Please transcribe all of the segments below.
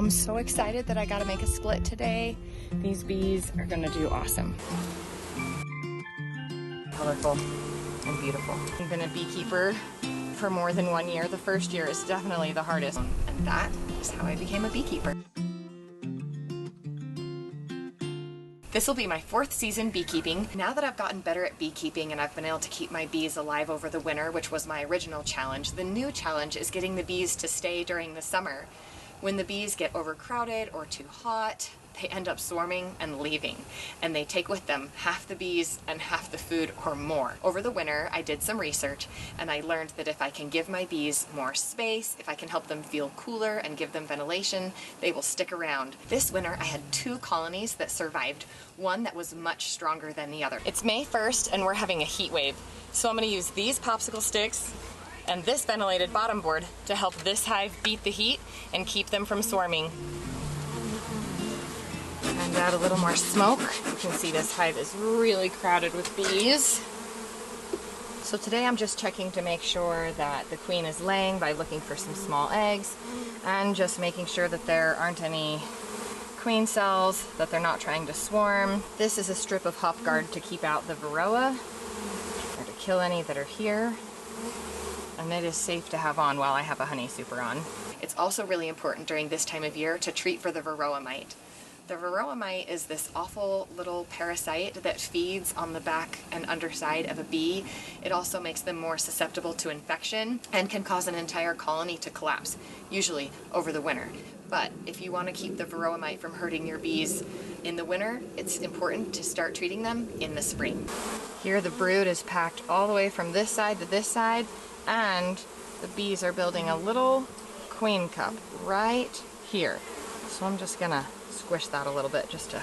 I'm so excited that I got to make a split today. These bees are gonna do awesome. Colorful and beautiful. I've been a beekeeper for more than 1 year. The first year is definitely the hardest, and that is how I became a beekeeper. This will be my 4th season beekeeping. Now that I've gotten better at beekeeping and I've been able to keep my bees alive over the winter, which was my original challenge, the new challenge is getting the bees to stay during the summer. When the bees get overcrowded or too hot, they end up swarming and leaving, and they take with them half the bees and half the food or more. Over the winter, I did some research and I learned that if I can give my bees more space, if I can help them feel cooler and give them ventilation, they will stick around. This winter, I had 2 colonies that survived, one that was much stronger than the other. It's May 1st and we're having a heat wave, so I'm going to use these popsicle sticks and this ventilated bottom board to help this hive beat the heat and keep them from swarming. And add a little more smoke. You can see this hive is really crowded with bees. So today I'm just checking to make sure that the queen is laying by looking for some small eggs and just making sure that there aren't any queen cells, that they're not trying to swarm. This is a strip of hop guard to keep out the varroa or to kill any that are here. And it is safe to have on while I have a honey super on. It's also really important during this time of year to treat for the varroa mite. The varroa mite is this awful little parasite that feeds on the back and underside of a bee. It also makes them more susceptible to infection and can cause an entire colony to collapse, usually over the winter. But if you want to keep the varroa mite from hurting your bees in the winter, it's important to start treating them in the spring. Here the brood is packed all the way from this side to this side, and the bees are building a little queen cup right here. So I'm just gonna squish that a little bit just to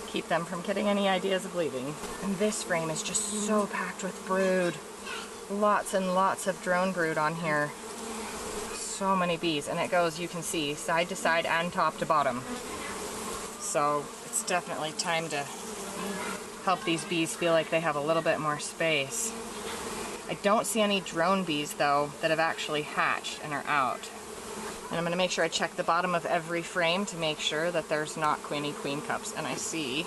keep them from getting any ideas of leaving. And this frame is just so packed with brood. Lots and lots of drone brood on here. So many bees, and it goes, you can see, side to side and top to bottom. So it's definitely time to help these bees feel like they have a little bit more space. I don't see any drone bees though that have actually hatched and are out. And I'm going to make sure I check the bottom of every frame to make sure that there's not queen cups. And I see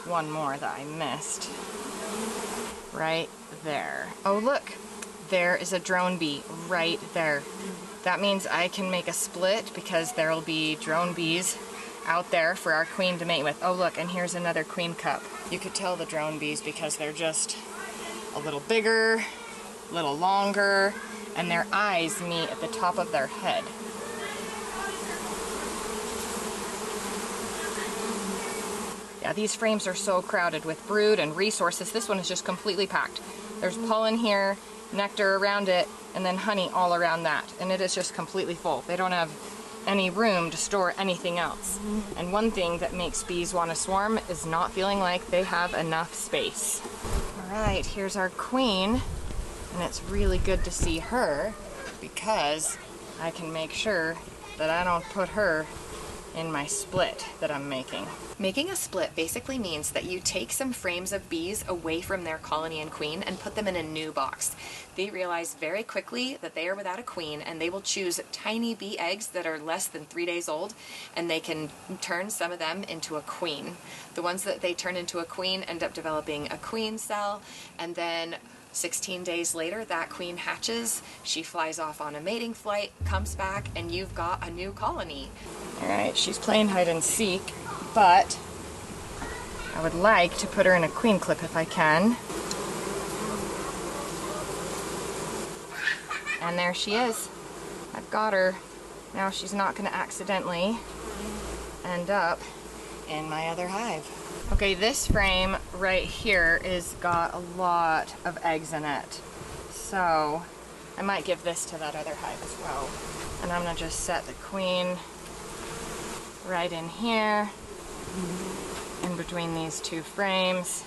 one more that I missed right there. Oh look, there is a drone bee right there. That means I can make a split because there'll be drone bees out there for our queen to mate with. Oh look, and here's another queen cup. You could tell the drone bees because they're just a little bigger, a little longer, and their eyes meet at the top of their head. Yeah, these frames are so crowded with brood and resources. This one is just completely packed. There's pollen here, nectar around it, and then honey all around that. And it is just completely full. They don't have any room to store anything else. And one thing that makes bees want to swarm is not feeling like they have enough space. All right, here's our queen. And it's really good to see her because I can make sure that I don't put her in my split that I'm making. Making a split basically means that you take some frames of bees away from their colony and queen and put them in a new box. They realize very quickly that they are without a queen, and they will choose tiny bee eggs that are less than 3 days old, and they can turn some of them into a queen. The ones that they turn into a queen end up developing a queen cell, and then 16 days later, that queen hatches, she flies off on a mating flight, comes back, and you've got a new colony. All right, she's playing hide and seek, but I would like to put her in a queen clip if I can. And there she is. I've got her. Now she's not going to accidentally end up in my other hive. Okay, this frame right here is got a lot of eggs in it. So I might give this to that other hive as well. And I'm gonna just set the queen right in here, in between these 2 frames,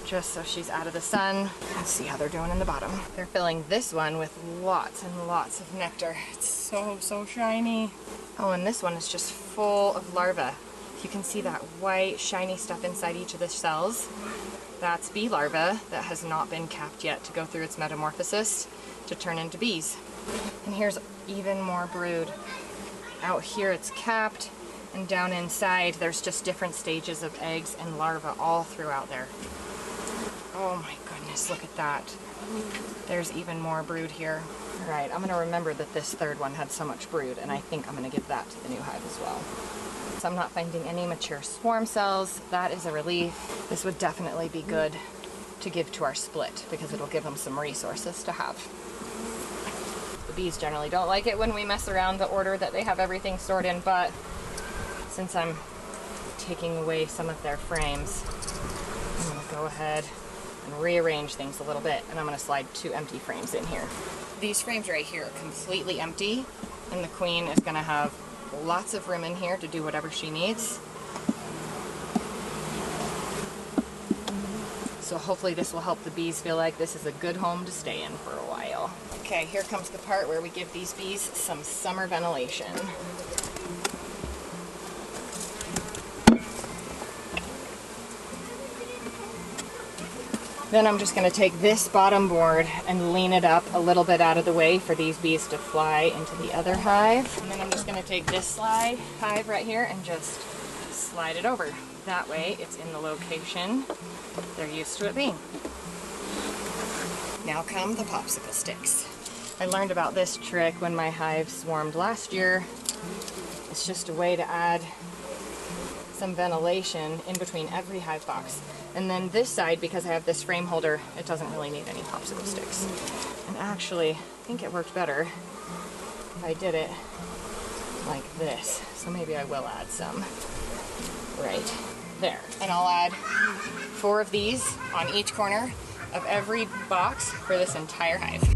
just so she's out of the sun. Let's see how they're doing in the bottom. They're filling this one with lots and lots of nectar. It's so shiny. Oh, and this one is just full of larvae. You can see that white, shiny stuff inside each of the cells. That's bee larvae that has not been capped yet to go through its metamorphosis to turn into bees. And here's even more brood. Out here it's capped, and down inside there's just different stages of eggs and larvae all throughout there. Oh my goodness, look at that. There's even more brood here. All right, I'm gonna remember that this third one had so much brood, and I think I'm gonna give that to the new hive as well. So I'm not finding any mature swarm cells. That is a relief. This would definitely be good to give to our split because it'll give them some resources to have. The bees generally don't like it when we mess around the order that they have everything stored in, but since I'm taking away some of their frames, I'm gonna go ahead and rearrange things a little bit, and I'm gonna slide 2 empty frames in here. These frames right here are completely empty, and the queen is gonna have lots of room in here to do whatever she needs. So hopefully this will help the bees feel like this is a good home to stay in for a while. Okay, here comes the part where we give these bees some summer ventilation. Then I'm just going to take this bottom board and lean it up a little bit out of the way for these bees to fly into the other hive. And then I'm just going to take this hive right here and just slide it over. That way it's in the location they're used to it being. Now come the popsicle sticks. I learned about this trick when my hive swarmed last year. It's just a way to add some ventilation in between every hive box. And then this side, because I have this frame holder, it doesn't really need any popsicle sticks. And actually, I think it worked better if I did it like this. So maybe I will add some right there. And I'll add 4 of these on each corner of every box for this entire hive.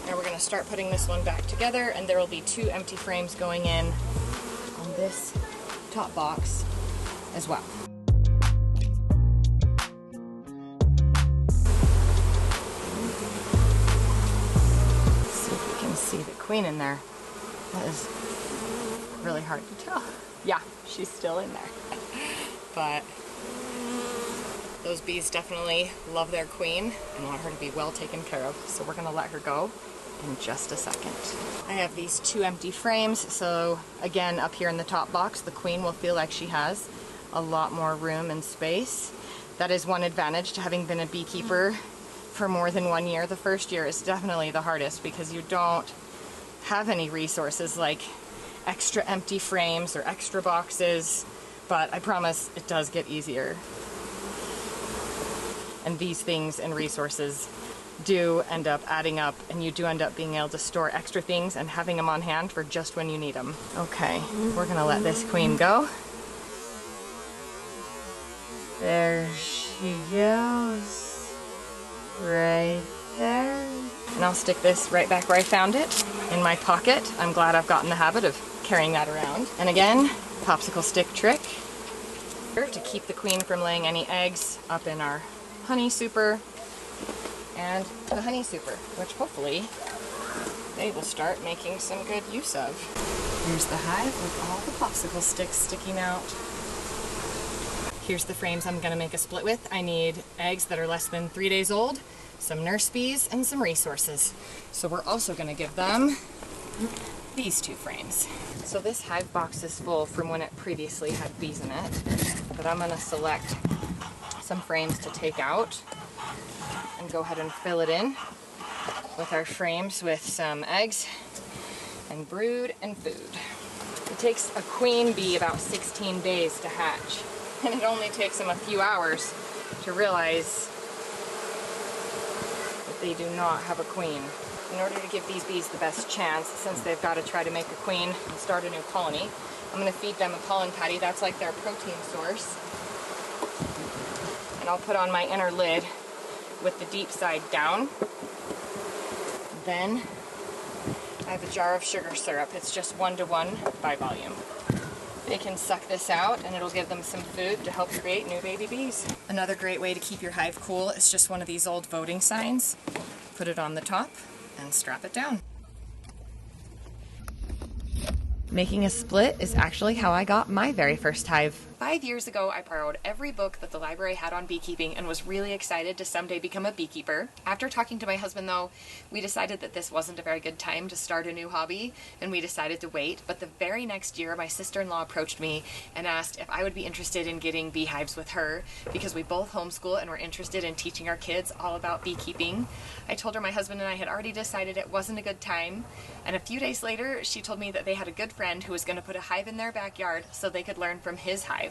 Now we're gonna start putting this one back together, and there will be 2 empty frames going in on this top box as well. Let's see if we can see the queen in there. That is really hard to tell. Yeah, she's still in there. But those bees definitely love their queen and want her to be well taken care of, so we're gonna let her go in just a second. I have these 2 empty frames, so again, up here in the top box, the queen will feel like she has a lot more room and space. That is one advantage to having been a beekeeper for more than 1 year. The first year is definitely the hardest because you don't have any resources like extra empty frames or extra boxes, but I promise it does get easier. And these things and resources do end up adding up, and you do end up being able to store extra things and having them on hand for just when you need them. Okay, we're gonna let this queen go. There she goes, right there. And I'll stick this right back where I found it, in my pocket. I'm glad I've gotten the habit of carrying that around. And again, popsicle stick trick to keep the queen from laying any eggs up in our honey super and the honey super, which hopefully they will start making some good use of. Here's the hive with all the popsicle sticks sticking out. Here's the frames I'm gonna make a split with. I need eggs that are less than 3 days old, some nurse bees, and some resources. So we're also gonna give them these 2 frames. So this hive box is full from when it previously had bees in it, but I'm gonna select some frames to take out and go ahead and fill it in with our frames with some eggs and brood and food. It takes a queen bee about 16 days to hatch, and it only takes them a few hours to realize that they do not have a queen. In order to give these bees the best chance, since they've got to try to make a queen and start a new colony, I'm going to feed them a pollen patty. That's like their protein source. And I'll put on my inner lid with the deep side down. Then I have a jar of sugar syrup. It's just 1:1 by volume. They can suck this out and it'll give them some food to help create new baby bees. Another great way to keep your hive cool is just one of these old voting signs. Put it on the top and strap it down. Making a split is actually how I got my very first hive. 5 years ago, I borrowed every book that the library had on beekeeping and was really excited to someday become a beekeeper. After talking to my husband though, we decided that this wasn't a very good time to start a new hobby, and we decided to wait. But the very next year, my sister-in-law approached me and asked if I would be interested in getting beehives with her, because we both homeschool and were interested in teaching our kids all about beekeeping. I told her my husband and I had already decided it wasn't a good time, and a few days later, she told me that they had a good friend who was going to put a hive in their backyard so they could learn from his hive.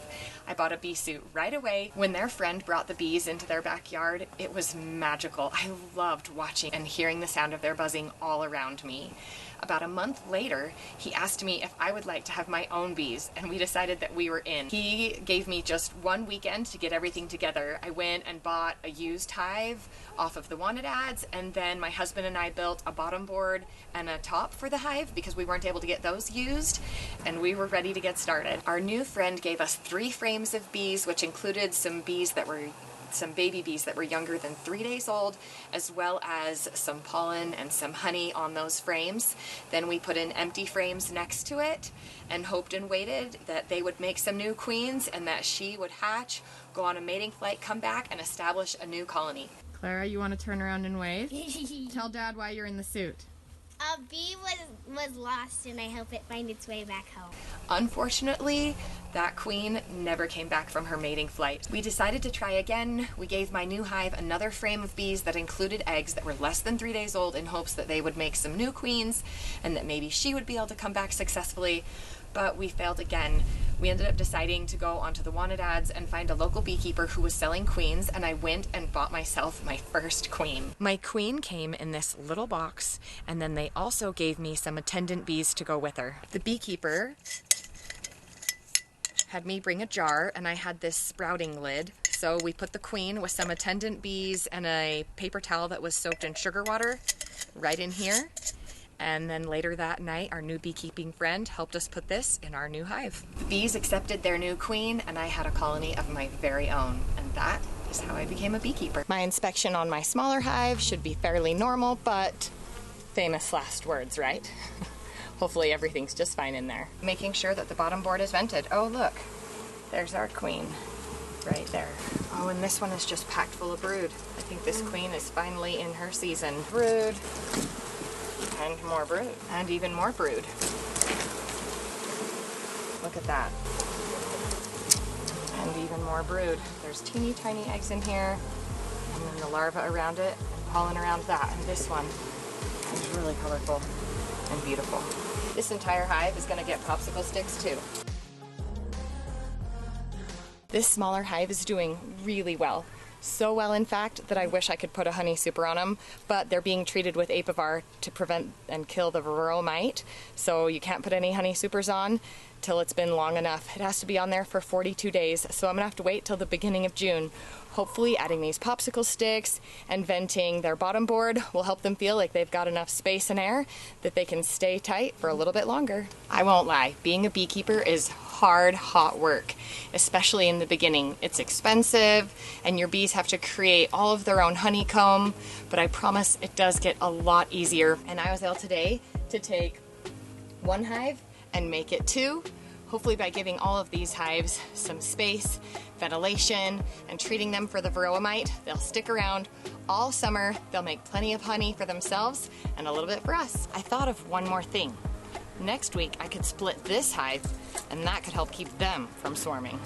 I bought a bee suit right away. When their friend brought the bees into their backyard, it was magical. I loved watching and hearing the sound of their buzzing all around me. About a month later, he asked me if I would like to have my own bees, and we decided that we were in. He gave me just one weekend to get everything together. I went and bought a used hive off of the wanted ads, and then my husband and I built a bottom board and a top for the hive because we weren't able to get those used, and we were ready to get started. Our new friend gave us 3 frames of bees, which included some baby bees that were younger than 3 days old, as well as some pollen and some honey on those frames. Then we put in empty frames next to it and hoped and waited that they would make some new queens and that she would hatch, go on a mating flight, come back, and establish a new colony. Clara, you want to turn around and wave? Tell Dad why you're in the suit. A bee was lost, and I hope it finds its way back home. Unfortunately, that queen never came back from her mating flight. We decided to try again. We gave my new hive another frame of bees that included eggs that were less than 3 days old in hopes that they would make some new queens and that maybe she would be able to come back successfully. But we failed again. We ended up deciding to go onto the wanted ads and find a local beekeeper who was selling queens, and I went and bought myself my first queen. My queen came in this little box, and then they also gave me some attendant bees to go with her. The beekeeper had me bring a jar, and I had this sprouting lid. So we put the queen with some attendant bees and a paper towel that was soaked in sugar water right in here. And then later that night, our new beekeeping friend helped us put this in our new hive. The bees accepted their new queen, and I had a colony of my very own, and that is how I became a beekeeper. My inspection on my smaller hive should be fairly normal, but famous last words, right? Hopefully everything's just fine in there. Making sure that the bottom board is vented. Oh look, there's our queen right there. Oh, and this one is just packed full of brood. I think this queen is finally in her season. Brood. And more brood. And even more brood. Look at that. And even more brood. There's teeny tiny eggs in here, and then the larva around it, and pollen around that. And this one is really colorful and beautiful. This entire hive is going to get popsicle sticks too. This smaller hive is doing really well. So well, in fact, that I wish I could put a honey super on them, but they're being treated with apivar to prevent and kill the varroa mite, so you can't put any honey supers on till it's been long enough. It has to be on there for 42 days, so I'm gonna have to wait till the beginning of June. Hopefully adding these popsicle sticks and venting their bottom board will help them feel like they've got enough space and air that they can stay tight for a little bit longer. I won't lie, being a beekeeper is hard, hot work, especially in the beginning. It's expensive, and your bees have to create all of their own honeycomb, but I promise it does get a lot easier. And I was able today to take one hive and make it 2, hopefully by giving all of these hives some space, ventilation, and treating them for the varroa mite. They'll stick around all summer, they'll make plenty of honey for themselves and a little bit for us. I thought of one more thing. Next week I could split this hive, and that could help keep them from swarming.